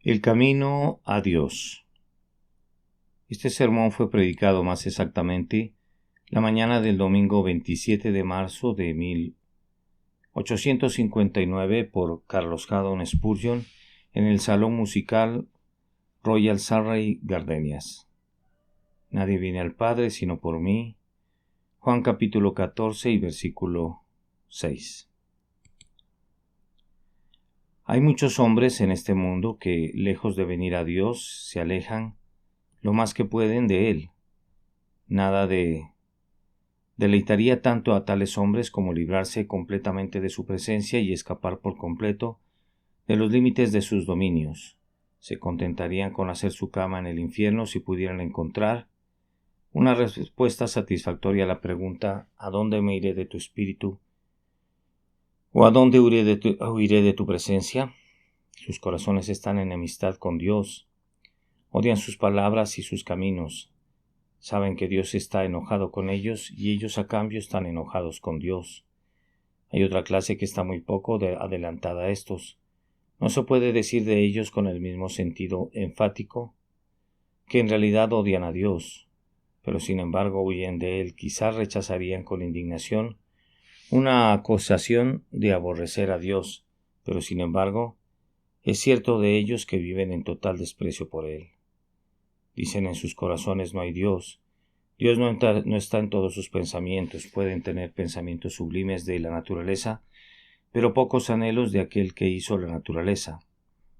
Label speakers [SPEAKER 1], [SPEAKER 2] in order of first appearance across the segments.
[SPEAKER 1] El camino a Dios. Este sermón fue predicado más exactamente la mañana del domingo 27 de marzo de 1859 por Carlos Haddon Spurgeon en el salón musical Royal Surrey Gardenias. Nadie viene al Padre sino por mí. Juan capítulo 14 y versículo 6. Hay muchos hombres en este mundo que, lejos de venir a Dios, se alejan lo más que pueden de Él. Nada deleitaría tanto a tales hombres como librarse completamente de su presencia y escapar por completo de los límites de sus dominios. Se contentarían con hacer su cama en el infierno si pudieran encontrar una respuesta satisfactoria a la pregunta ¿a dónde me iré de tu espíritu? ¿O a dónde huiré de tu presencia? Sus corazones están en enemistad con Dios. Odian sus palabras y sus caminos. Saben que Dios está enojado con ellos y ellos a cambio están enojados con Dios. Hay otra clase que está muy poco adelantada a estos. No se puede decir de ellos con el mismo sentido enfático que en realidad odian a Dios, pero sin embargo huyen de Él. Quizás rechazarían con indignación una acusación de aborrecer a Dios, pero sin embargo es cierto de ellos que viven en total desprecio por Él. Dicen en sus corazones no hay Dios. Dios no está en todos sus pensamientos. Pueden tener pensamientos sublimes de la naturaleza, pero pocos anhelos de aquel que hizo la naturaleza.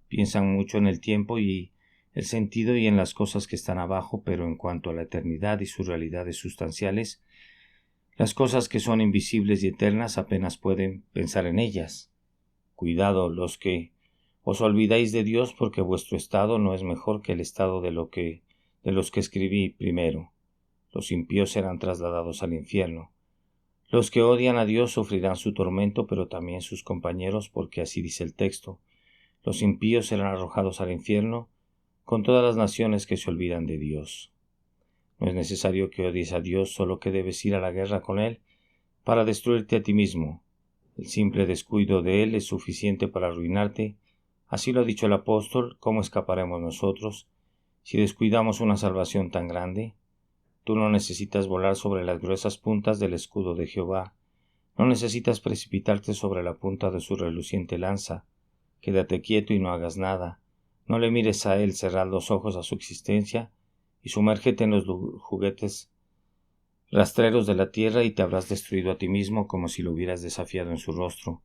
[SPEAKER 1] Piensan mucho en el tiempo y el sentido y en las cosas que están abajo, pero en cuanto a la eternidad y sus realidades sustanciales, las cosas que son invisibles y eternas apenas pueden pensar en ellas. Cuidado los que os olvidáis de Dios, porque vuestro estado no es mejor que el estado de los que escribí primero. Los impíos serán trasladados al infierno. Los que odian a Dios sufrirán su tormento, pero también sus compañeros, porque así dice el texto. Los impíos serán arrojados al infierno con todas las naciones que se olvidan de Dios. No es necesario que odies a Dios, solo que debes ir a la guerra con Él para destruirte a ti mismo. El simple descuido de Él es suficiente para arruinarte. Así lo ha dicho el apóstol. ¿Cómo escaparemos nosotros si descuidamos una salvación tan grande? Tú no necesitas volar sobre las gruesas puntas del escudo de Jehová. No necesitas precipitarte sobre la punta de su reluciente lanza. Quédate quieto y no hagas nada. No le mires a Él, cerrad los ojos a su existencia y sumérgete en los juguetes rastreros de la tierra y te habrás destruido a ti mismo como si lo hubieras desafiado en su rostro.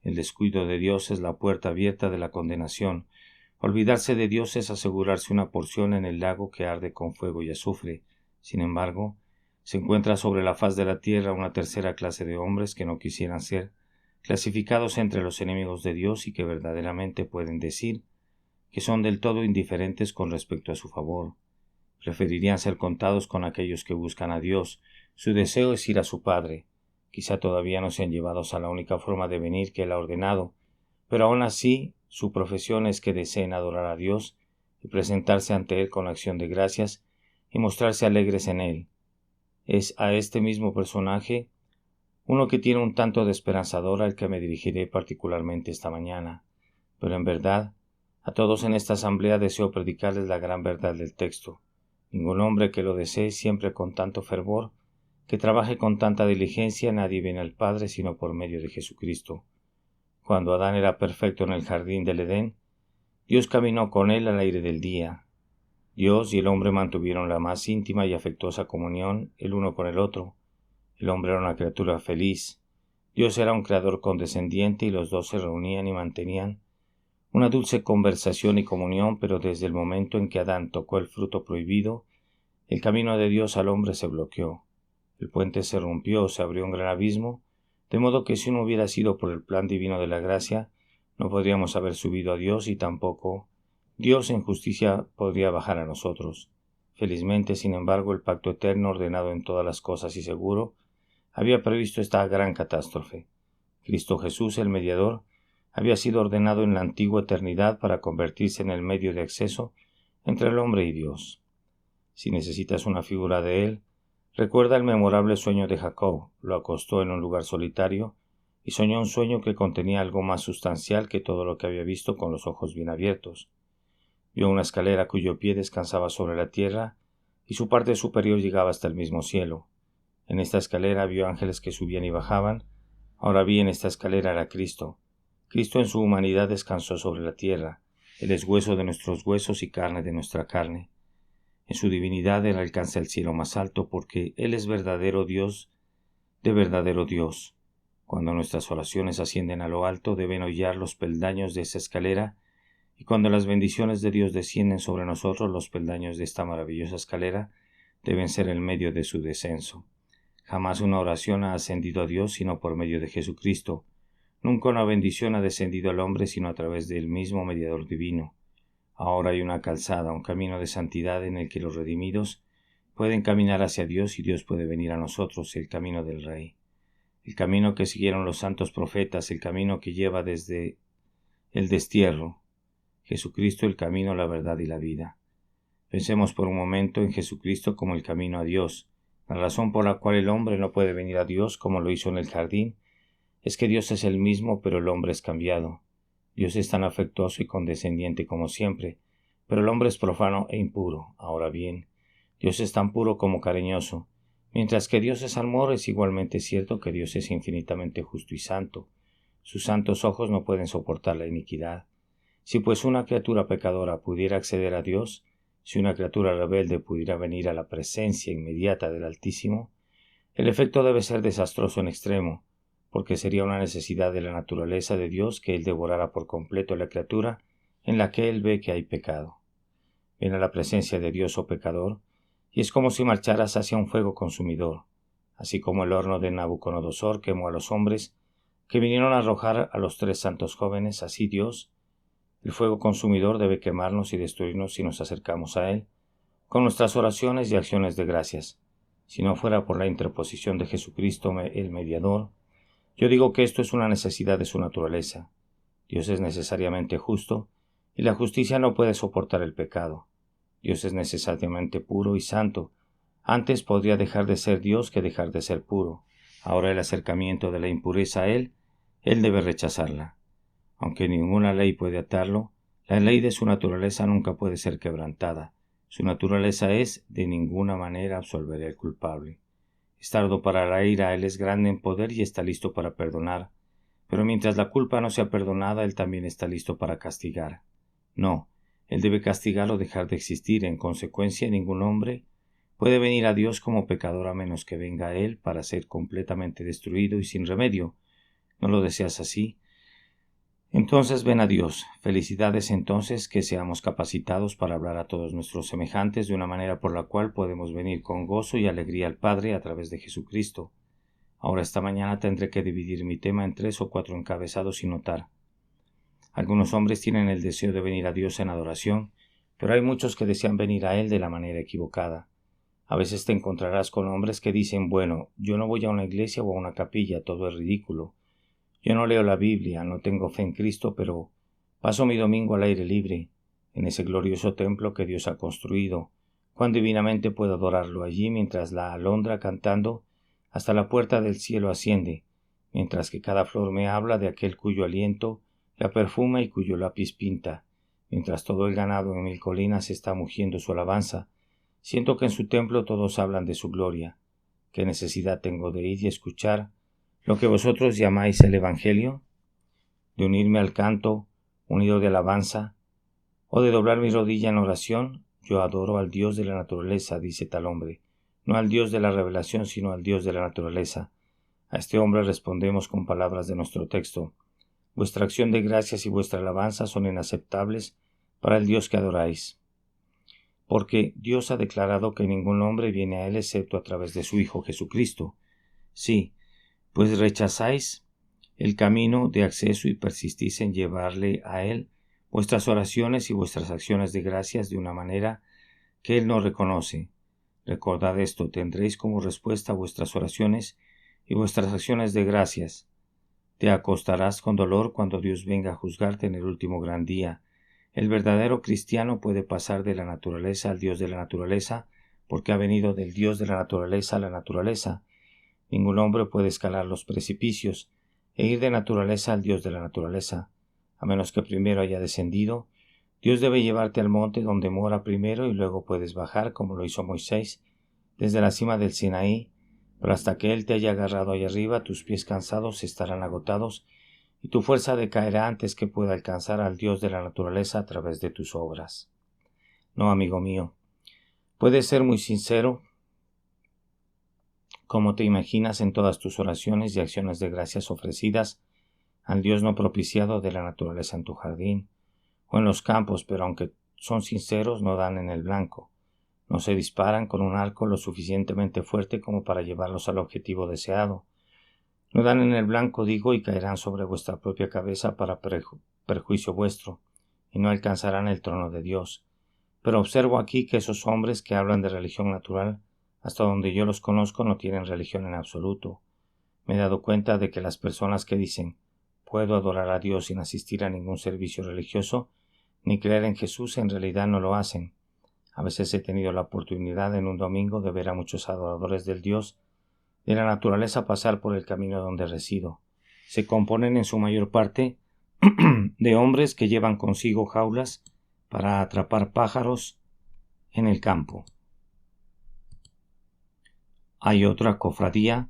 [SPEAKER 1] El descuido de Dios es la puerta abierta de la condenación. Olvidarse de Dios es asegurarse una porción en el lago que arde con fuego y azufre. Sin embargo, se encuentra sobre la faz de la tierra una tercera clase de hombres que no quisieran ser clasificados entre los enemigos de Dios y que verdaderamente pueden decir que son del todo indiferentes con respecto a su favor. Preferirían ser contados con aquellos que buscan a Dios. Su deseo es ir a su Padre. Quizá todavía no sean llevados a la única forma de venir que Él ha ordenado, pero aún así su profesión es que deseen adorar a Dios y presentarse ante Él con acción de gracias y mostrarse alegres en Él. Es a este mismo personaje, uno que tiene un tanto de esperanzador, al que me dirigiré particularmente esta mañana. Pero en verdad, a todos en esta asamblea deseo predicarles la gran verdad del texto. Ningún hombre que lo desee siempre con tanto fervor, que trabaje con tanta diligencia, nadie viene al Padre sino por medio de Jesucristo. Cuando Adán era perfecto en el jardín del Edén, Dios caminó con él al aire del día. Dios y el hombre mantuvieron la más íntima y afectuosa comunión el uno con el otro. El hombre era una criatura feliz. Dios era un creador condescendiente y los dos se reunían y mantenían una dulce conversación y comunión, pero desde el momento en que Adán tocó el fruto prohibido, el camino de Dios al hombre se bloqueó. El puente se rompió, se abrió un gran abismo, de modo que si no hubiera sido por el plan divino de la gracia, no podríamos haber subido a Dios y tampoco Dios en justicia podría bajar a nosotros. Felizmente, sin embargo, el pacto eterno, ordenado en todas las cosas y seguro, había previsto esta gran catástrofe. Cristo Jesús, el mediador, había sido ordenado en la antigua eternidad para convertirse en el medio de acceso entre el hombre y Dios. Si necesitas una figura de Él, recuerda el memorable sueño de Jacob. Lo acostó en un lugar solitario y soñó un sueño que contenía algo más sustancial que todo lo que había visto con los ojos bien abiertos. Vio una escalera cuyo pie descansaba sobre la tierra y su parte superior llegaba hasta el mismo cielo. En esta escalera vio ángeles que subían y bajaban. Ahora bien, esta escalera era Cristo. Cristo en su humanidad descansó sobre la tierra. Él es hueso de nuestros huesos y carne de nuestra carne. En su divinidad Él alcanza el cielo más alto porque Él es verdadero Dios de verdadero Dios. Cuando nuestras oraciones ascienden a lo alto, deben hollar los peldaños de esa escalera, y cuando las bendiciones de Dios descienden sobre nosotros, los peldaños de esta maravillosa escalera deben ser el medio de su descenso. Jamás una oración ha ascendido a Dios sino por medio de Jesucristo. Nunca una bendición ha descendido al hombre sino a través del mismo mediador divino. Ahora hay una calzada, un camino de santidad en el que los redimidos pueden caminar hacia Dios y Dios puede venir a nosotros, el camino del Rey. El camino que siguieron los santos profetas, el camino que lleva desde el destierro. Jesucristo, el camino, la verdad y la vida. Pensemos por un momento en Jesucristo como el camino a Dios. La razón por la cual el hombre no puede venir a Dios como lo hizo en el jardín es que Dios es el mismo, pero el hombre es cambiado. Dios es tan afectuoso y condescendiente como siempre, pero el hombre es profano e impuro. Ahora bien, Dios es tan puro como cariñoso. Mientras que Dios es amor, es igualmente cierto que Dios es infinitamente justo y santo. Sus santos ojos no pueden soportar la iniquidad. Si pues una criatura pecadora pudiera acceder a Dios, si una criatura rebelde pudiera venir a la presencia inmediata del Altísimo, el efecto debe ser desastroso en extremo, porque sería una necesidad de la naturaleza de Dios que Él devorara por completo a la criatura en la que Él ve que hay pecado. Ven a la presencia de Dios, oh pecador, y es como si marcharas hacia un fuego consumidor, así como el horno de Nabucodonosor quemó a los hombres que vinieron a arrojar a los 3 santos jóvenes, así Dios, el fuego consumidor, debe quemarnos y destruirnos si nos acercamos a Él, con nuestras oraciones y acciones de gracias. Si no fuera por la interposición de Jesucristo, el mediador, yo digo que esto es una necesidad de su naturaleza. Dios es necesariamente justo, y la justicia no puede soportar el pecado. Dios es necesariamente puro y santo. Antes podría dejar de ser Dios que dejar de ser puro. Ahora el acercamiento de la impureza a Él debe rechazarla. Aunque ninguna ley puede atarlo, la ley de su naturaleza nunca puede ser quebrantada. Su naturaleza es, de ninguna manera, absolver al culpable. Es tardo para la ira, Él es grande en poder y está listo para perdonar. Pero mientras la culpa no sea perdonada, Él también está listo para castigar. No, Él debe castigar o dejar de existir. En consecuencia, ningún hombre puede venir a Dios como pecador a menos que venga a Él para ser completamente destruido y sin remedio. ¿No lo deseas así? Entonces ven a Dios. Felicidades entonces que seamos capacitados para hablar a todos nuestros semejantes de una manera por la cual podemos venir con gozo y alegría al Padre a través de Jesucristo. Ahora esta mañana tendré que dividir mi tema en 3 o 4 encabezados sin notar. Algunos hombres tienen el deseo de venir a Dios en adoración, pero hay muchos que desean venir a Él de la manera equivocada. A veces te encontrarás con hombres que dicen, bueno, yo no voy a una iglesia o a una capilla, todo es ridículo. Yo no leo la Biblia, no tengo fe en Cristo, pero paso mi domingo al aire libre, en ese glorioso templo que Dios ha construido. Cuán divinamente puedo adorarlo allí mientras la alondra cantando hasta la puerta del cielo asciende, mientras que cada flor me habla de aquel cuyo aliento la perfuma y cuyo lápiz pinta, mientras todo el ganado en 1000 colinas está mugiendo su alabanza. Siento que en su templo todos hablan de su gloria. ¿Qué necesidad tengo de ir y escuchar lo que vosotros llamáis el Evangelio? ¿De unirme al canto, unido de alabanza, o de doblar mi rodilla en oración? Yo adoro al Dios de la naturaleza, dice tal hombre, no al Dios de la revelación, sino al Dios de la naturaleza. A este hombre respondemos con palabras de nuestro texto. Vuestra acción de gracias y vuestra alabanza son inaceptables para el Dios que adoráis. Porque Dios ha declarado que ningún hombre viene a Él excepto a través de su Hijo Jesucristo. Sí, pues rechazáis el camino de acceso y persistís en llevarle a Él vuestras oraciones y vuestras acciones de gracias de una manera que Él no reconoce. Recordad esto, tendréis como respuesta vuestras oraciones y vuestras acciones de gracias. Te acostarás con dolor cuando Dios venga a juzgarte en el último gran día. El verdadero cristiano puede pasar de la naturaleza al Dios de la naturaleza, porque ha venido del Dios de la naturaleza a la naturaleza. Ningún hombre puede escalar los precipicios e ir de naturaleza al Dios de la naturaleza, a menos que primero haya descendido. Dios debe llevarte al monte donde mora primero y luego puedes bajar, como lo hizo Moisés, desde la cima del Sinaí, pero hasta que Él te haya agarrado allá arriba, tus pies cansados estarán agotados y tu fuerza decaerá antes que pueda alcanzar al Dios de la naturaleza a través de tus obras. No, amigo mío, puedes ser muy sincero, como te imaginas en todas tus oraciones y acciones de gracias ofrecidas al Dios no propiciado de la naturaleza en tu jardín o en los campos, pero aunque son sinceros no dan en el blanco. No se disparan con un arco lo suficientemente fuerte como para llevarlos al objetivo deseado. No dan en el blanco, digo, y caerán sobre vuestra propia cabeza para perjuicio vuestro, y no alcanzarán el trono de Dios. Pero observo aquí que esos hombres que hablan de religión natural, hasta donde yo los conozco, no tienen religión en absoluto. Me he dado cuenta de que las personas que dicen puedo adorar a Dios sin asistir a ningún servicio religioso, ni creer en Jesús, en realidad no lo hacen. A veces he tenido la oportunidad en un domingo de ver a muchos adoradores del Dios de la naturaleza pasar por el camino donde resido. Se componen en su mayor parte de hombres que llevan consigo jaulas para atrapar pájaros en el campo. Hay otra cofradía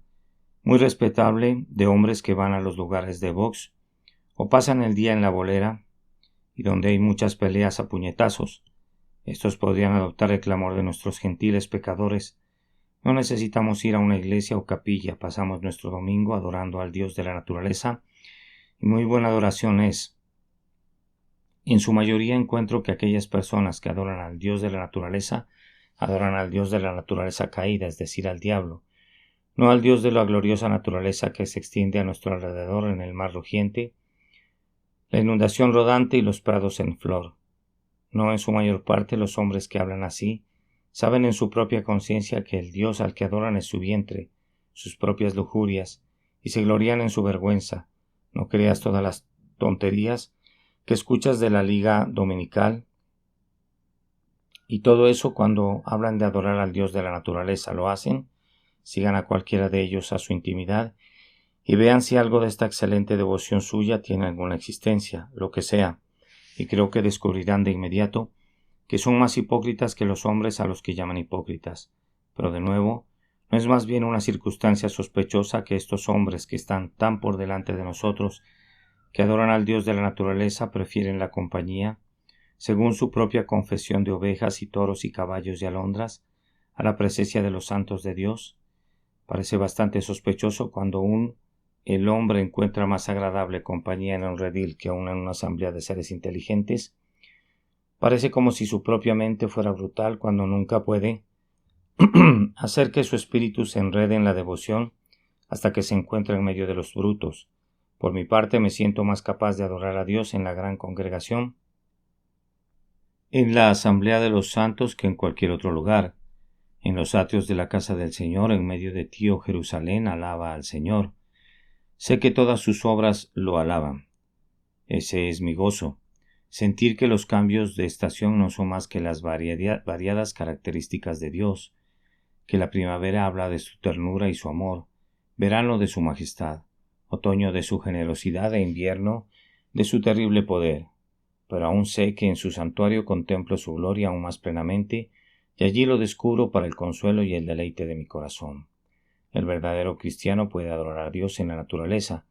[SPEAKER 1] muy respetable de hombres que van a los lugares de box o pasan el día en la bolera y donde hay muchas peleas a puñetazos. Estos podrían adoptar el clamor de nuestros gentiles pecadores. No necesitamos ir a una iglesia o capilla, pasamos nuestro domingo adorando al Dios de la naturaleza, y muy buena adoración es. En su mayoría encuentro que aquellas personas que adoran al Dios de la naturaleza, adoran al Dios de la naturaleza caída, es decir, al diablo, no al Dios de la gloriosa naturaleza que se extiende a nuestro alrededor en el mar rugiente, la inundación rodante y los prados en flor. No en su mayor parte los hombres que hablan así saben en su propia conciencia que el Dios al que adoran es su vientre, sus propias lujurias, y se glorían en su vergüenza. No creas todas las tonterías que escuchas de la liga dominical, y todo eso cuando hablan de adorar al Dios de la naturaleza lo hacen. Sigan a cualquiera de ellos a su intimidad y vean si algo de esta excelente devoción suya tiene alguna existencia, lo que sea, y creo que descubrirán de inmediato que son más hipócritas que los hombres a los que llaman hipócritas. Pero de nuevo, ¿no es más bien una circunstancia sospechosa que estos hombres que están tan por delante de nosotros, que adoran al Dios de la naturaleza, prefieren la compañía, según su propia confesión, de ovejas y toros y caballos y alondras, a la presencia de los santos de Dios? Parece bastante sospechoso cuando el hombre encuentra más agradable compañía en un redil que aún en una asamblea de seres inteligentes. Parece como si su propia mente fuera brutal cuando nunca puede hacer que su espíritu se enrede en la devoción hasta que se encuentra en medio de los brutos. Por mi parte me siento más capaz de adorar a Dios en la gran congregación, en la asamblea de los santos, que en cualquier otro lugar. En los atrios de la casa del Señor, en medio de ti, oh Jerusalén, alaba al Señor. Sé que todas sus obras lo alaban. Ese es mi gozo. Sentir que los cambios de estación no son más que las variadas características de Dios, que la primavera habla de su ternura y su amor, verano de su majestad, otoño de su generosidad e invierno de su terrible poder. Pero aún sé que en su santuario contemplo su gloria aún más plenamente, y allí lo descubro para el consuelo y el deleite de mi corazón. El verdadero cristiano puede adorar a Dios en la naturaleza,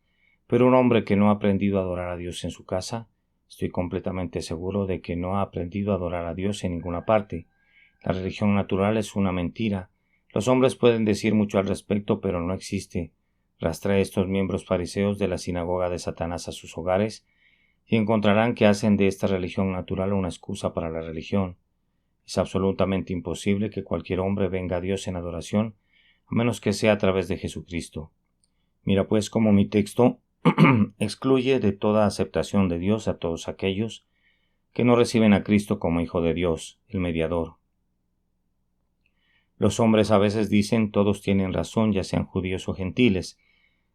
[SPEAKER 1] pero un hombre que no ha aprendido a adorar a Dios en su casa, estoy completamente seguro de que no ha aprendido a adorar a Dios en ninguna parte. La religión natural es una mentira. Los hombres pueden decir mucho al respecto, pero no existe. Rastrea estos miembros fariseos de la sinagoga de Satanás a sus hogares y encontrarán que hacen de esta religión natural una excusa para la religión. Es absolutamente imposible que cualquier hombre venga a Dios en adoración, a menos que sea a través de Jesucristo. Mira pues cómo mi texto excluye de toda aceptación de Dios a todos aquellos que no reciben a Cristo como Hijo de Dios, el mediador. Los hombres a veces dicen todos tienen razón, ya sean judíos o gentiles.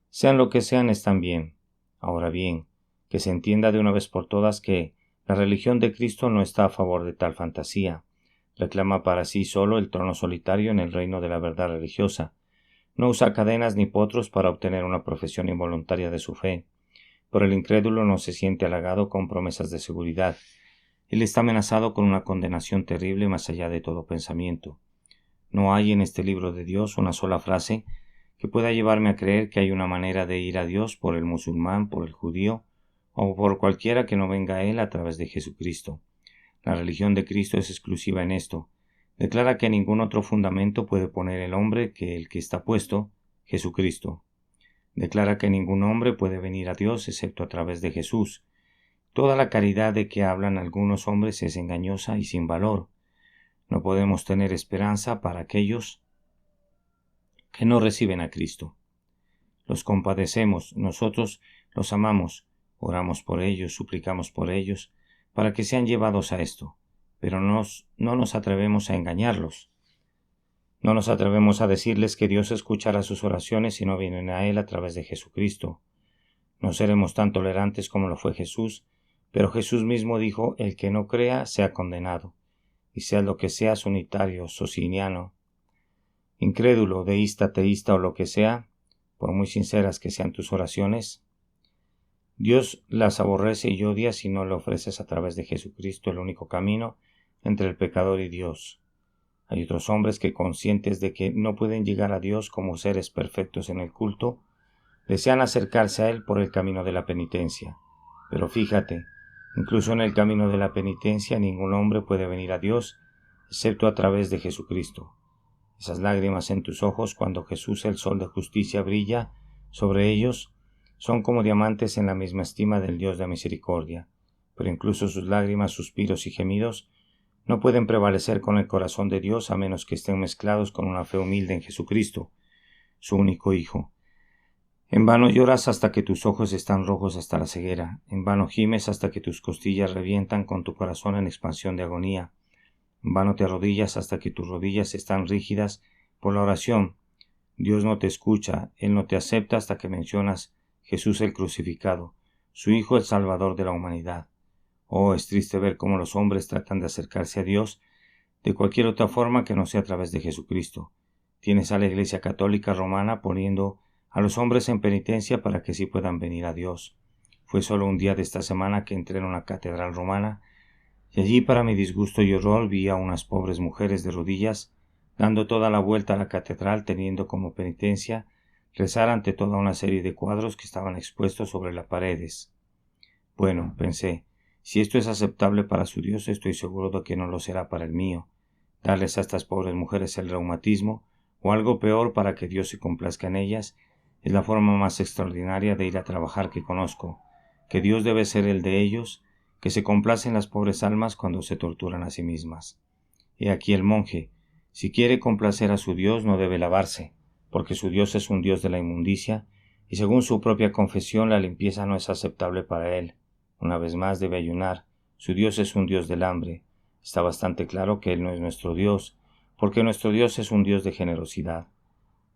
[SPEAKER 1] Sean lo que sean, están bien. Ahora bien, que se entienda de una vez por todas que la religión de Cristo no está a favor de tal fantasía. Reclama para sí solo el trono solitario en el reino de la verdad religiosa. No usa cadenas ni potros para obtener una profesión involuntaria de su fe. Pero el incrédulo no se siente halagado con promesas de seguridad. Él está amenazado con una condenación terrible más allá de todo pensamiento. No hay en este libro de Dios una sola frase que pueda llevarme a creer que hay una manera de ir a Dios por el musulmán, por el judío o por cualquiera que no venga a Él a través de Jesucristo. La religión de Cristo es exclusiva en esto. Declara que ningún otro fundamento puede poner el hombre que el que está puesto, Jesucristo. Declara que ningún hombre puede venir a Dios excepto a través de Jesús. Toda la caridad de que hablan algunos hombres es engañosa y sin valor. No podemos tener esperanza para aquellos que no reciben a Cristo. Los compadecemos, nosotros los amamos, oramos por ellos, suplicamos por ellos, para que sean llevados a esto, pero no nos atrevemos a engañarlos. No nos atrevemos a decirles que Dios escuchará sus oraciones si no vienen a Él a través de Jesucristo. No seremos tan tolerantes como lo fue Jesús, pero Jesús mismo dijo: el que no crea sea condenado, y sea lo que seas, unitario, sociniano, incrédulo, deísta, ateísta o lo que sea, por muy sinceras que sean tus oraciones, Dios las aborrece y odia si no le ofreces a través de Jesucristo el único camino entre el pecador y Dios. Hay otros hombres que, conscientes de que no pueden llegar a Dios como seres perfectos en el culto, desean acercarse a Él por el camino de la penitencia. Pero fíjate, incluso en el camino de la penitencia ningún hombre puede venir a Dios excepto a través de Jesucristo. Esas lágrimas en tus ojos cuando Jesús, el sol de justicia, brilla sobre ellos, son como diamantes en la misma estima del Dios de misericordia, pero incluso sus lágrimas, suspiros y gemidos no pueden prevalecer con el corazón de Dios a menos que estén mezclados con una fe humilde en Jesucristo, su único Hijo. En vano lloras hasta que tus ojos están rojos hasta la ceguera, en vano gimes hasta que tus costillas revientan con tu corazón en expansión de agonía, en vano te arrodillas hasta que tus rodillas están rígidas por la oración. Dios no te escucha, Él no te acepta hasta que mencionas Jesús el crucificado, su Hijo el Salvador de la humanidad. Oh, es triste ver cómo los hombres tratan de acercarse a Dios de cualquier otra forma que no sea a través de Jesucristo. Tienes a la Iglesia Católica Romana poniendo a los hombres en penitencia para que sí puedan venir a Dios. Fue solo un día de esta semana que entré en una catedral romana y allí, para mi disgusto y horror, vi a unas pobres mujeres de rodillas dando toda la vuelta a la catedral, teniendo como penitencia rezar ante toda una serie de cuadros que estaban expuestos sobre las paredes. Bueno, pensé, si esto es aceptable para su Dios, estoy seguro de que no lo será para el mío. Darles a estas pobres mujeres el reumatismo, o algo peor para que Dios se complazca en ellas, es la forma más extraordinaria de ir a trabajar que conozco, que Dios debe ser el de ellos, que se complacen las pobres almas cuando se torturan a sí mismas. He aquí el monje, si quiere complacer a su Dios no debe lavarse, porque su Dios es un Dios de la inmundicia, y según su propia confesión la limpieza no es aceptable para él. Una vez más debe ayunar, su Dios es un Dios del hambre. Está bastante claro que Él no es nuestro Dios, porque nuestro Dios es un Dios de generosidad.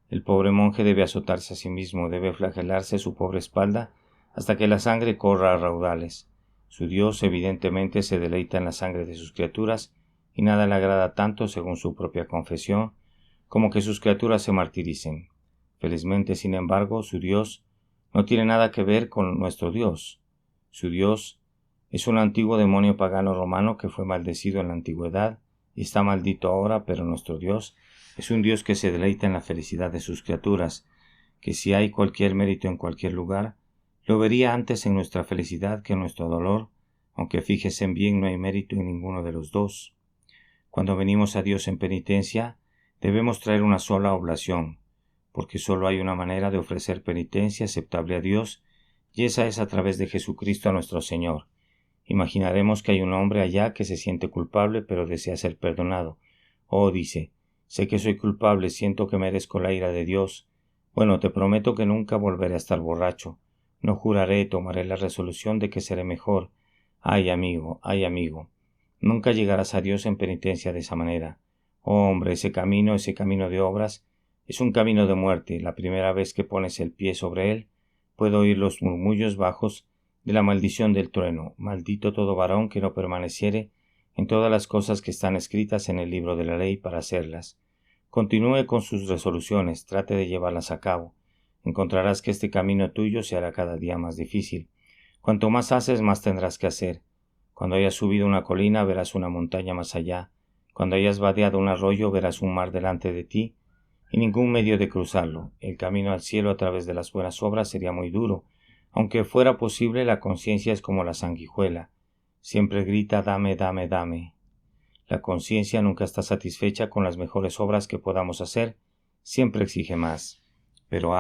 [SPEAKER 1] El pobre monje debe azotarse a sí mismo, debe flagelarse su pobre espalda hasta que la sangre corra a raudales. Su Dios evidentemente se deleita en la sangre de sus criaturas y nada le agrada tanto, según su propia confesión, como que sus criaturas se martiricen. Felizmente, sin embargo, su Dios no tiene nada que ver con nuestro Dios. Su Dios es un antiguo demonio pagano romano que fue maldecido en la antigüedad y está maldito ahora, pero nuestro Dios es un Dios que se deleita en la felicidad de sus criaturas, que si hay cualquier mérito en cualquier lugar, lo vería antes en nuestra felicidad que en nuestro dolor, aunque fíjese bien no hay mérito en ninguno de los dos. Cuando venimos a Dios en penitencia, debemos traer una sola oblación, porque solo hay una manera de ofrecer penitencia aceptable a Dios, y esa es a través de Jesucristo nuestro Señor. Imaginaremos que hay un hombre allá que se siente culpable pero desea ser perdonado. Oh, dice, sé que soy culpable, siento que merezco la ira de Dios. Bueno, te prometo que nunca volveré a estar borracho. No juraré, tomaré la resolución de que seré mejor. Ay, amigo, nunca llegarás a Dios en penitencia de esa manera. Oh, hombre, ese camino de obras, es un camino de muerte. La primera vez que pones el pie sobre él, puedo oír los murmullos bajos de la maldición del trueno. Maldito todo varón que no permaneciere en todas las cosas que están escritas en el libro de la ley para hacerlas. Continúe con sus resoluciones, trate de llevarlas a cabo. Encontrarás que este camino tuyo se hará cada día más difícil. Cuanto más haces, más tendrás que hacer. Cuando hayas subido una colina, verás una montaña más allá. Cuando hayas vadeado un arroyo, verás un mar delante de ti, y ningún medio de cruzarlo. El camino al cielo a través de las buenas obras sería muy duro. Aunque fuera posible, la conciencia es como la sanguijuela. Siempre grita: dame, dame, dame. La conciencia nunca está satisfecha con las mejores obras que podamos hacer, siempre exige más. Pero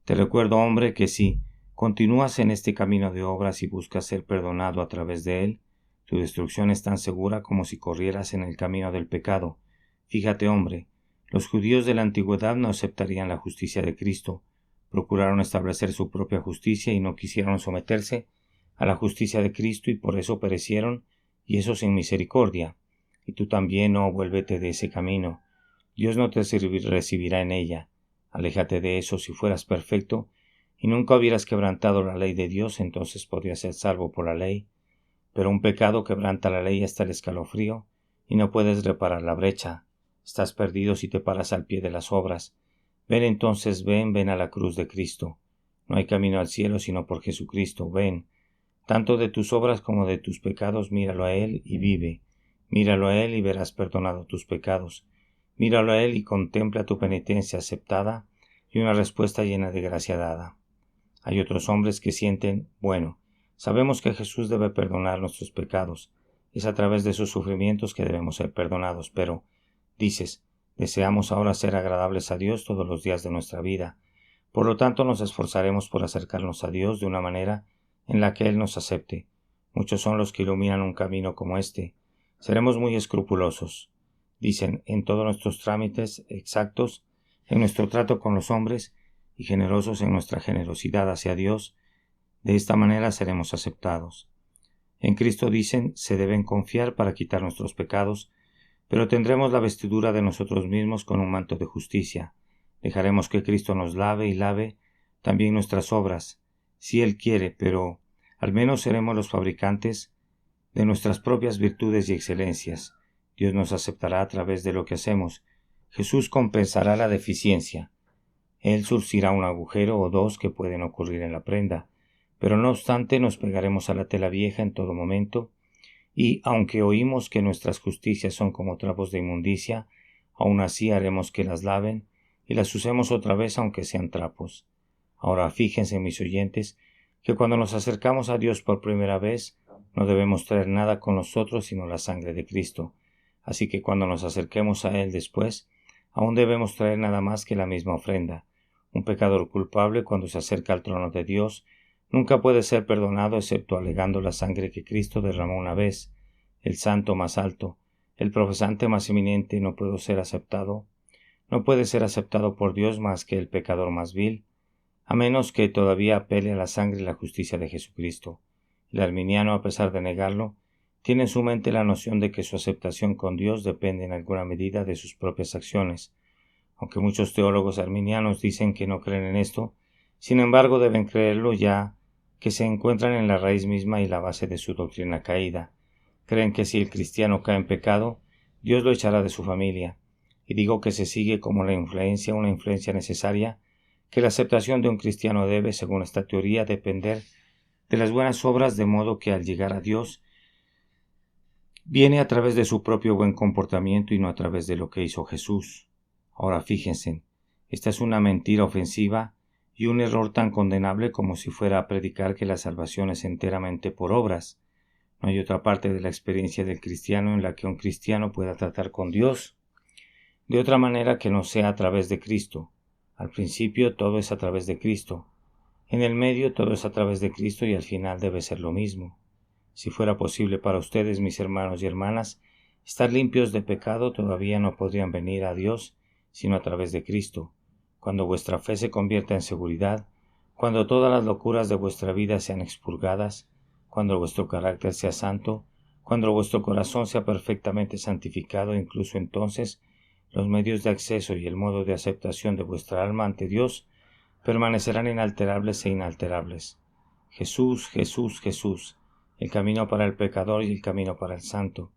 [SPEAKER 1] te recuerdo, hombre, que si continúas en este camino de obras y buscas ser perdonado a través de él, tu destrucción es tan segura como si corrieras en el camino del pecado. Fíjate, hombre, los judíos de la antigüedad no aceptarían la justicia de Cristo, procuraron establecer su propia justicia y no quisieron someterse a la justicia de Cristo y por eso perecieron, y eso sin misericordia. Y tú también, vuélvete de ese camino. Dios no te recibirá en ella. Aléjate de eso. Si fueras perfecto y nunca hubieras quebrantado la ley de Dios, entonces podrías ser salvo por la ley. Pero un pecado quebranta la ley hasta el escalofrío y no puedes reparar la brecha. Estás perdido si te paras al pie de las obras. Ven entonces, ven a la cruz de Cristo. No hay camino al cielo sino por Jesucristo. Ven. Tanto de tus obras como de tus pecados, míralo a Él y vive. Míralo a Él y verás perdonado tus pecados. Míralo a Él y contempla tu penitencia aceptada y una respuesta llena de gracia dada. Hay otros hombres que sienten: bueno, sabemos que Jesús debe perdonar nuestros pecados. Es a través de sus sufrimientos que debemos ser perdonados, pero, dices, deseamos ahora ser agradables a Dios todos los días de nuestra vida. Por lo tanto, nos esforzaremos por acercarnos a Dios de una manera en la que Él nos acepte. Muchos son los que iluminan un camino como este. Seremos muy escrupulosos. Dicen, en todos nuestros trámites exactos, en nuestro trato con los hombres y generosos en nuestra generosidad hacia Dios. De esta manera seremos aceptados. En Cristo, dicen, se deben confiar para quitar nuestros pecados, pero tendremos la vestidura de nosotros mismos con un manto de justicia. Dejaremos que Cristo nos lave y lave también nuestras obras, si Él quiere, pero al menos seremos los fabricantes de nuestras propias virtudes y excelencias. Dios nos aceptará a través de lo que hacemos. Jesús compensará la deficiencia. Él surcirá un agujero o dos que pueden ocurrir en la prenda, pero no obstante nos pegaremos a la tela vieja en todo momento, y aunque oímos que nuestras justicias son como trapos de inmundicia, aún así haremos que las laven y las usemos otra vez aunque sean trapos. Ahora fíjense, mis oyentes, que cuando nos acercamos a Dios por primera vez, no debemos traer nada con nosotros sino la sangre de Cristo. Así que cuando nos acerquemos a Él después, aún debemos traer nada más que la misma ofrenda. Un pecador culpable, cuando se acerca al trono de Dios, nunca puede ser perdonado excepto alegando la sangre que Cristo derramó una vez. El santo más alto, el profesante más eminente, no puede ser aceptado por Dios más que el pecador más vil, a menos que todavía apele a la sangre y la justicia de Jesucristo. El arminiano, a pesar de negarlo, tiene en su mente la noción de que su aceptación con Dios depende en alguna medida de sus propias acciones. Aunque muchos teólogos arminianos dicen que no creen en esto, sin embargo deben creerlo, ya que se encuentran en la raíz misma y la base de su doctrina caída. Creen que si el cristiano cae en pecado, Dios lo echará de su familia. Y digo que se sigue como una influencia necesaria, que la aceptación de un cristiano debe, según esta teoría, depender de las buenas obras, de modo que al llegar a Dios viene a través de su propio buen comportamiento y no a través de lo que hizo Jesús. Ahora fíjense, esta es una mentira ofensiva y un error tan condenable como si fuera a predicar que la salvación es enteramente por obras. No hay otra parte de la experiencia del cristiano en la que un cristiano pueda tratar con Dios de otra manera que no sea a través de Cristo. Al principio todo es a través de Cristo, en el medio todo es a través de Cristo y al final debe ser lo mismo. Si fuera posible para ustedes, mis hermanos y hermanas, estar limpios de pecado, todavía no podrían venir a Dios sino a través de Cristo. Cuando vuestra fe se convierta en seguridad, cuando todas las locuras de vuestra vida sean expurgadas, cuando vuestro carácter sea santo, cuando vuestro corazón sea perfectamente santificado, incluso entonces, los medios de acceso y el modo de aceptación de vuestra alma ante Dios permanecerán inalterables e inalterables. Jesús, Jesús, Jesús, el camino para el pecador y el camino para el santo.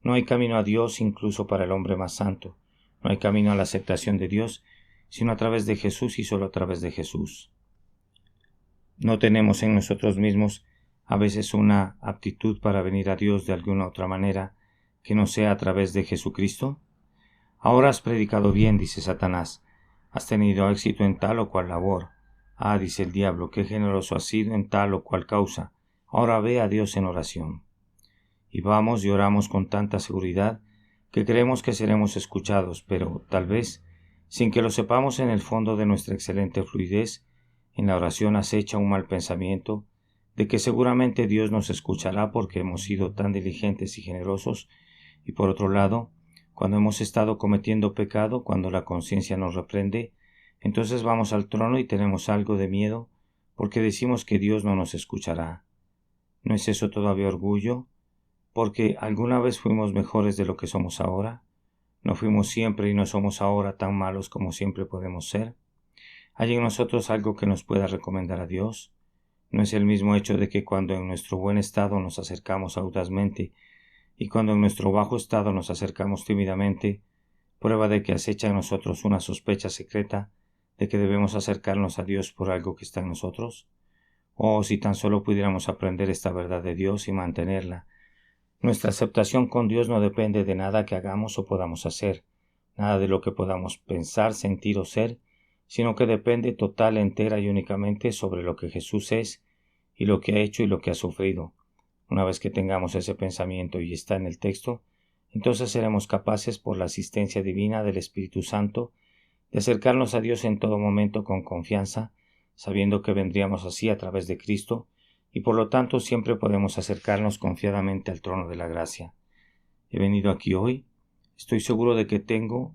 [SPEAKER 1] No hay camino a Dios incluso para el hombre más santo. No hay camino a la aceptación de Dios sino a través de Jesús y solo a través de Jesús. No tenemos en nosotros mismos a veces una aptitud para venir a Dios de alguna otra manera que no sea a través de Jesucristo? Ahora has predicado bien, dice Satanás, has tenido éxito en tal o cual labor. Ah, dice el diablo, qué generoso has sido en tal o cual causa. Ahora ve a Dios en oración. Y vamos y oramos con tanta seguridad que creemos que seremos escuchados, pero tal vez, sin que lo sepamos en el fondo de nuestra excelente fluidez, en la oración acecha un mal pensamiento de que seguramente Dios nos escuchará porque hemos sido tan diligentes y generosos, y por otro lado, cuando hemos estado cometiendo pecado, cuando la conciencia nos reprende, entonces vamos al trono y tenemos algo de miedo porque decimos que Dios no nos escuchará. ¿No es eso todavía orgullo? Porque alguna vez fuimos mejores de lo que somos ahora. ¿No fuimos siempre y no somos ahora tan malos como siempre podemos ser? ¿Hay en nosotros algo que nos pueda recomendar a Dios? ¿No es el mismo hecho de que cuando en nuestro buen estado nos acercamos audazmente y cuando en nuestro bajo estado nos acercamos tímidamente, prueba de que acecha en nosotros una sospecha secreta de que debemos acercarnos a Dios por algo que está en nosotros? Oh, si tan solo pudiéramos aprender esta verdad de Dios y mantenerla. Nuestra aceptación con Dios no depende de nada que hagamos o podamos hacer, nada de lo que podamos pensar, sentir o ser, sino que depende total, entera y únicamente sobre lo que Jesús es y lo que ha hecho y lo que ha sufrido. Una vez que tengamos ese pensamiento y está en el texto, entonces seremos capaces, por la asistencia divina del Espíritu Santo, de acercarnos a Dios en todo momento con confianza, sabiendo que vendríamos así a través de Cristo, y por lo tanto siempre podemos acercarnos confiadamente al trono de la gracia. He venido aquí hoy, estoy seguro de que tengo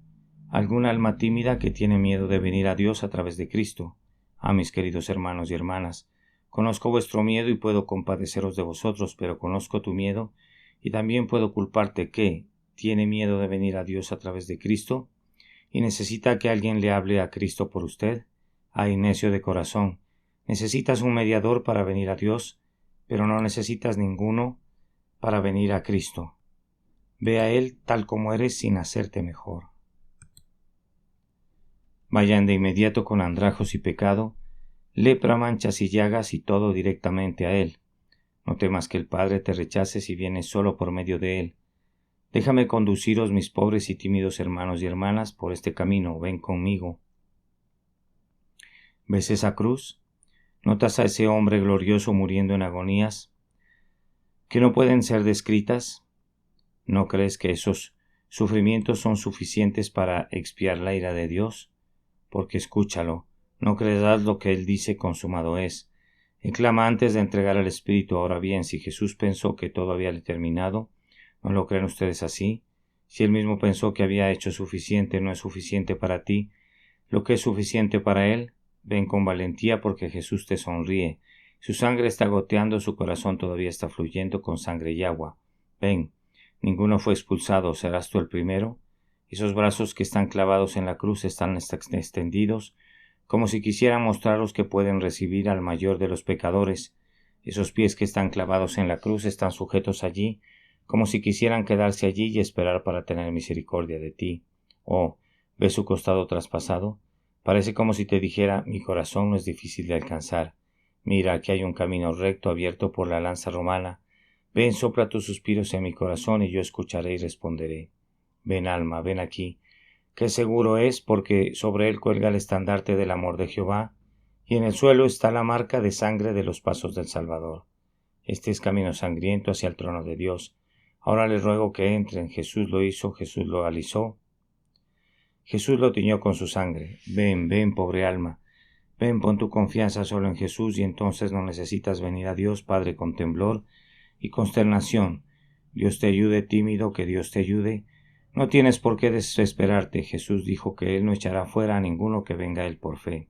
[SPEAKER 1] alguna alma tímida que tiene miedo de venir a Dios a través de Cristo. Ah, mis queridos hermanos y hermanas, conozco vuestro miedo y puedo compadeceros de vosotros, pero conozco tu miedo y también puedo culparte que tiene miedo de venir a Dios a través de Cristo y necesita que alguien le hable a Cristo por usted. Ay, necio de corazón, necesitas un mediador para venir a Dios, pero no necesitas ninguno para venir a Cristo. Ve a Él tal como eres sin hacerte mejor. Vayan de inmediato con andrajos y pecado, lepra, manchas y llagas y todo directamente a Él. No temas que el Padre te rechace si vienes solo por medio de Él. Déjame conduciros, mis pobres y tímidos hermanos y hermanas, por este camino. Ven conmigo. ¿Ves esa cruz? ¿Notas a ese hombre glorioso muriendo en agonías que no pueden ser descritas? ¿No crees que esos sufrimientos son suficientes para expiar la ira de Dios? Porque escúchalo, no creerás lo que Él dice consumado es. Él clama antes de entregar al Espíritu. Ahora bien, si Jesús pensó que todo había terminado, ¿no lo creen ustedes así? Si Él mismo pensó que había hecho suficiente, ¿no es suficiente para ti lo que es suficiente para Él? Ven con valentía porque Jesús te sonríe. Su sangre está goteando, su corazón todavía está fluyendo con sangre y agua. Ven, ninguno fue expulsado, ¿serás tú el primero? Esos brazos que están clavados en la cruz están extendidos, como si quisieran mostraros que pueden recibir al mayor de los pecadores. Esos pies que están clavados en la cruz están sujetos allí, como si quisieran quedarse allí y esperar para tener misericordia de ti. Oh, ¿ves su costado traspasado? Parece como si te dijera, mi corazón no es difícil de alcanzar. Mira, aquí hay un camino recto abierto por la lanza romana. Ven, sopla tus suspiros en mi corazón y yo escucharé y responderé. Ven, alma, ven aquí, que seguro es porque sobre él cuelga el estandarte del amor de Jehová, y en el suelo está la marca de sangre de los pasos del Salvador. Este es camino sangriento hacia el trono de Dios. Ahora les ruego que entren. Jesús lo hizo, Jesús lo alisó, Jesús lo tiñó con su sangre. Ven, ven, pobre alma. Ven, pon tu confianza solo en Jesús y entonces no necesitas venir a Dios, Padre, con temblor y consternación. Dios te ayude, tímido, que Dios te ayude. No tienes por qué desesperarte. Jesús dijo que Él no echará fuera a ninguno que venga a Él por fe.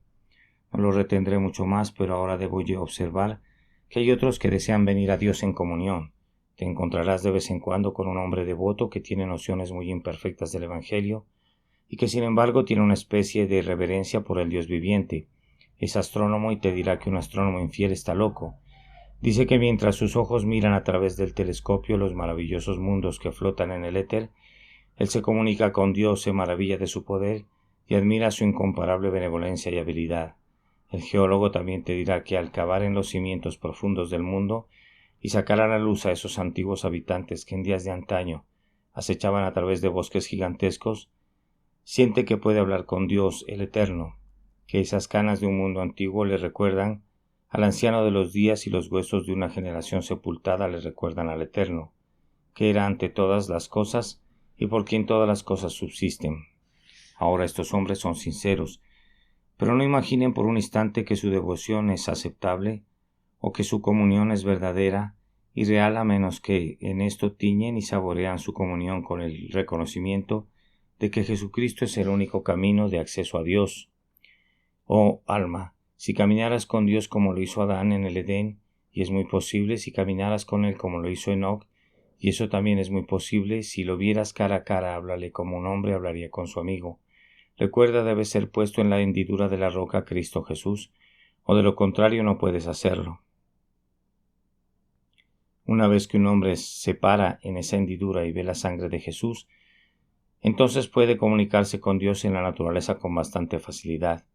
[SPEAKER 1] No lo retendré mucho más, pero ahora debo yo observar que hay otros que desean venir a Dios en comunión. Te encontrarás de vez en cuando con un hombre devoto que tiene nociones muy imperfectas del Evangelio y que sin embargo tiene una especie de reverencia por el Dios viviente. Es astrónomo y te dirá que un astrónomo infiel está loco. Dice que mientras sus ojos miran a través del telescopio los maravillosos mundos que flotan en el éter, él se comunica con Dios, se maravilla de su poder y admira su incomparable benevolencia y habilidad. El geólogo también te dirá que al cavar en los cimientos profundos del mundo, y sacar a la luz a esos antiguos habitantes que en días de antaño acechaban a través de bosques gigantescos, siente que puede hablar con Dios, el Eterno, que esas canas de un mundo antiguo le recuerdan al anciano de los días y los huesos de una generación sepultada le recuerdan al Eterno, que era ante todas las cosas y por quien todas las cosas subsisten. Ahora estos hombres son sinceros, pero no imaginen por un instante que su devoción es aceptable o que su comunión es verdadera y real a menos que en esto tiñen y saborean su comunión con el reconocimiento de que Jesucristo es el único camino de acceso a Dios. Oh alma, si caminaras con Dios como lo hizo Adán en el Edén, y es muy posible si caminaras con Él como lo hizo Enoc, y eso también es muy posible, si lo vieras cara a cara, háblale como un hombre hablaría con su amigo. Recuerda, debe ser puesto en la hendidura de la roca Cristo Jesús, o de lo contrario no puedes hacerlo. Una vez que un hombre se para en esa hendidura y ve la sangre de Jesús, entonces puede comunicarse con Dios en la naturaleza con bastante facilidad.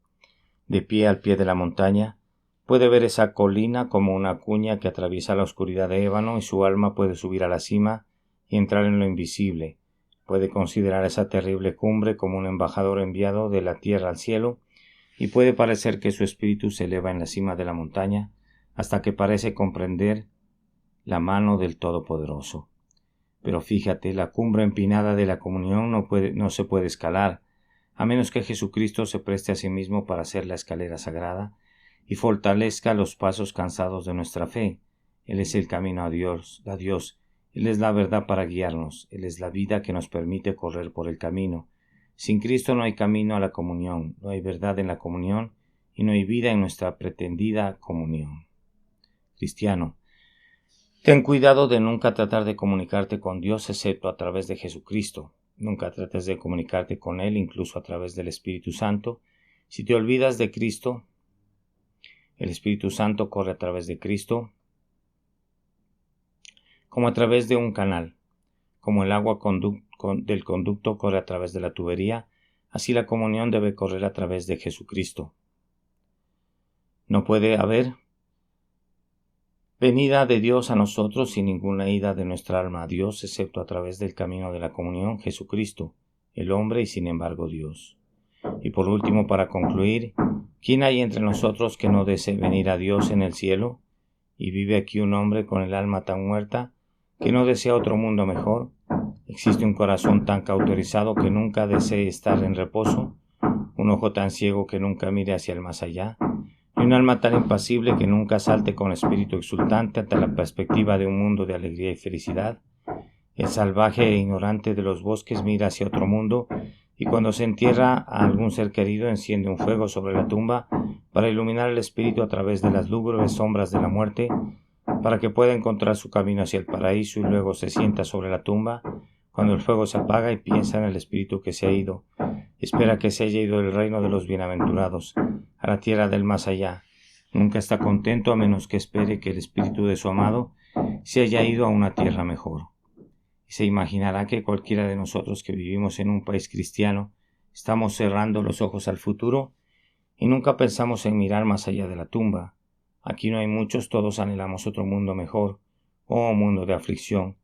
[SPEAKER 1] De pie al pie de la montaña, puede ver esa colina como una cuña que atraviesa la oscuridad de ébano y su alma puede subir a la cima y entrar en lo invisible. Puede considerar esa terrible cumbre como un embajador enviado de la tierra al cielo y puede parecer que su espíritu se eleva en la cima de la montaña hasta que parece comprender la mano del Todopoderoso. Pero fíjate, la cumbre empinada de la comunión no se puede escalar, a menos que Jesucristo se preste a sí mismo para hacer la escalera sagrada y fortalezca los pasos cansados de nuestra fe. Él es el camino a Dios. Él es la verdad para guiarnos. Él es la vida que nos permite correr por el camino. Sin Cristo no hay camino a la comunión, no hay verdad en la comunión y no hay vida en nuestra pretendida comunión. Cristiano, ten cuidado de nunca tratar de comunicarte con Dios excepto a través de Jesucristo. Nunca trates de comunicarte con Él incluso a través del Espíritu Santo. Si te olvidas de Cristo, el Espíritu Santo corre a través de Cristo como a través de un canal. Como el agua del conducto corre a través de la tubería, así la comunión debe correr a través de Jesucristo. No puede haber venida de Dios a nosotros sin ninguna ida de nuestra alma a Dios, excepto a través del camino de la comunión, Jesucristo, el hombre y sin embargo Dios. Y por último, para concluir, ¿quién hay entre nosotros que no desee venir a Dios en el cielo? ¿Y vive aquí un hombre con el alma tan muerta que no desea otro mundo mejor? ¿Existe un corazón tan cauterizado que nunca desee estar en reposo? ¿Un ojo tan ciego que nunca mire hacia el más allá? ¿Y un alma tan impasible que nunca salte con espíritu exultante ante la perspectiva de un mundo de alegría y felicidad? El salvaje e ignorante de los bosques mira hacia otro mundo y cuando se entierra a algún ser querido enciende un fuego sobre la tumba para iluminar el espíritu a través de las lúgubres sombras de la muerte, para que pueda encontrar su camino hacia el paraíso y luego se sienta sobre la tumba cuando el fuego se apaga y piensa en el espíritu que se ha ido. Espera que se haya ido del reino de los bienaventurados a la tierra del más allá. Nunca está contento a menos que espere que el espíritu de su amado se haya ido a una tierra mejor. Y se imaginará que cualquiera de nosotros que vivimos en un país cristiano estamos cerrando los ojos al futuro y nunca pensamos en mirar más allá de la tumba. Aquí no hay muchos, todos anhelamos otro mundo mejor, oh mundo de aflicción.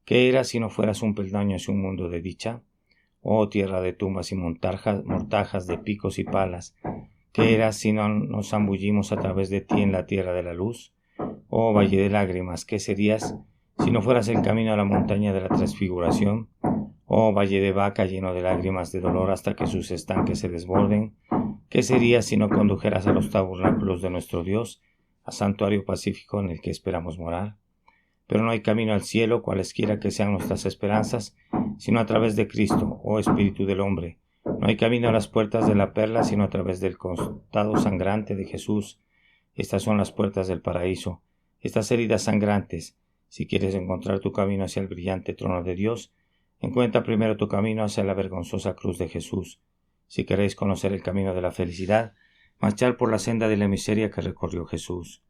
[SPEAKER 1] ¿Qué era si no fueras un peldaño hacia un mundo de dicha? Oh tierra de tumbas y mortajas de picos y palas, ¿qué eras si no nos zambullimos a través de ti en la tierra de la luz? Oh valle de lágrimas, ¿qué serías si no fueras el camino a la montaña de la transfiguración? Oh valle de vaca lleno de lágrimas de dolor hasta que sus estanques se desborden, ¿qué serías si no condujeras a los tabernáculos de nuestro Dios, a santuario pacífico en el que esperamos morar? Pero no hay camino al cielo, cualesquiera que sean nuestras esperanzas, sino a través de Cristo, oh Espíritu del hombre. No hay camino a las puertas de la perla, sino a través del costado sangrante de Jesús. Estas son las puertas del paraíso, estas heridas sangrantes. Si quieres encontrar tu camino hacia el brillante trono de Dios, encuentra primero tu camino hacia la vergonzosa cruz de Jesús. Si queréis conocer el camino de la felicidad, marchar por la senda de la miseria que recorrió Jesús.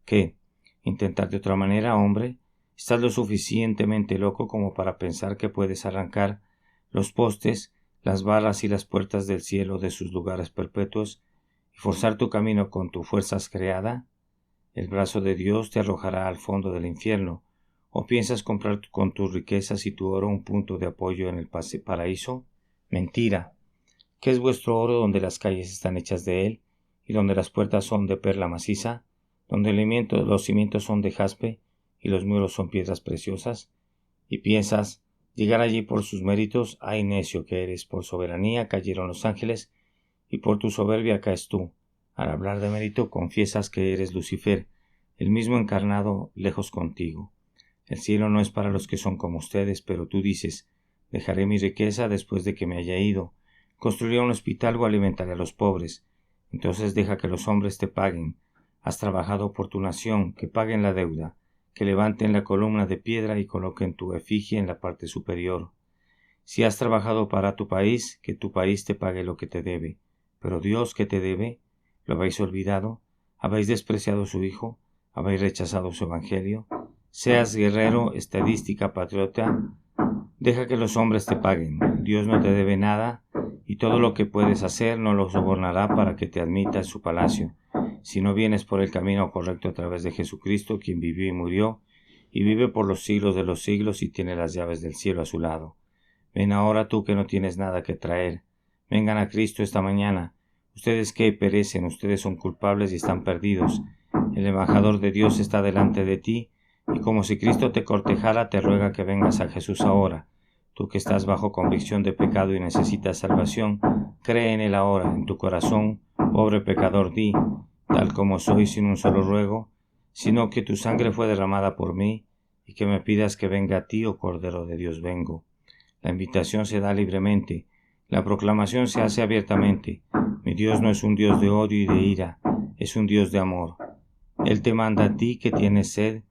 [SPEAKER 1] ¿Qué? ¿Intentar de otra manera, hombre? ¿Estás lo suficientemente loco como para pensar que puedes arrancar los postes, las barras y las puertas del cielo de sus lugares perpetuos y forzar tu camino con tu fuerza creada? El brazo de Dios te arrojará al fondo del infierno. ¿O piensas comprar con tus riquezas y tu oro un punto de apoyo en el paraíso? Mentira. ¿Qué es vuestro oro donde las calles están hechas de él y donde las puertas son de perla maciza, donde los cimientos son de jaspe y los muros son piedras preciosas? ¿Y piensas llegar allí por sus méritos? ¡Ay, necio que eres! Por soberanía cayeron los ángeles y por tu soberbia caes tú. Al hablar de mérito confiesas que eres Lucifer, el mismo encarnado lejos contigo. El cielo no es para los que son como ustedes, pero tú dices, dejaré mi riqueza después de que me haya ido, construiré un hospital o alimentaré a los pobres. Entonces deja que los hombres te paguen. Has trabajado por tu nación, que paguen la deuda, que levanten la columna de piedra y coloquen tu efigie en la parte superior. Si has trabajado para tu país, que tu país te pague lo que te debe. Pero Dios, ¿qué te debe? ¿Lo habéis olvidado? ¿Habéis despreciado su Hijo? ¿Habéis rechazado su Evangelio? Seas guerrero, estadística, patriota, deja que los hombres te paguen. Dios no te debe nada y todo lo que puedes hacer no lo sobornará para que te admita en su palacio. Si no vienes por el camino correcto a través de Jesucristo, quien vivió y murió, y vive por los siglos de los siglos y tiene las llaves del cielo a su lado. Ven ahora tú que no tienes nada que traer. Vengan a Cristo esta mañana. Ustedes que perecen, ustedes son culpables y están perdidos. El embajador de Dios está delante de ti, y como si Cristo te cortejara, te ruega que vengas a Jesús ahora. Tú que estás bajo convicción de pecado y necesitas salvación, cree en Él ahora, en tu corazón, pobre pecador, di, tal como soy sin un solo ruego, sino que tu sangre fue derramada por mí, y que me pidas que venga a ti, oh Cordero de Dios, vengo. La invitación se da libremente, la proclamación se hace abiertamente. Mi Dios no es un Dios de odio y de ira, es un Dios de amor. Él te manda a ti que tienes sed,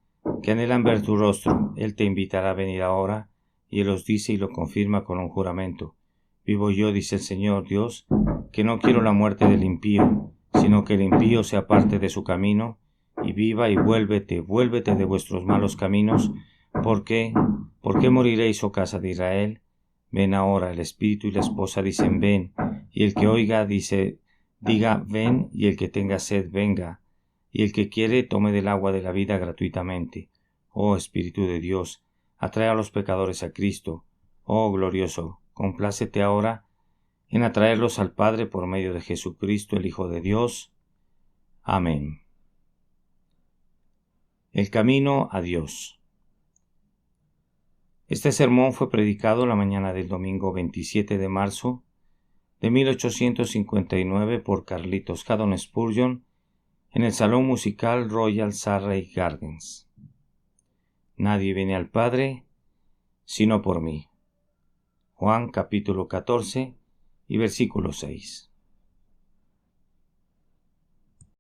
[SPEAKER 1] que anhelan ver tu rostro. Él te invitará a venir ahora, y Él os dice y lo confirma con un juramento. Vivo yo, dice el Señor Dios, que no quiero la muerte del impío, sino que el impío se aparte de su camino, y viva, y vuélvete de vuestros malos caminos. ¿Por qué moriréis, oh casa de Israel? Ven ahora. El espíritu y la esposa dicen ven, y el que oiga diga ven, y el que tenga sed venga, y el que quiere tome del agua de la vida gratuitamente. Oh Espíritu de Dios, atrae a los pecadores a Cristo. Oh glorioso, complácete ahora en atraerlos al Padre por medio de Jesucristo, el Hijo de Dios. Amén. El camino a Dios. Este sermón fue predicado la mañana del domingo 27 de marzo de 1859 por Carlitos Haddon Spurgeon en el Salón Musical Royal Surrey Gardens. Nadie viene al Padre sino por mí. Juan capítulo 14 y versículo 6.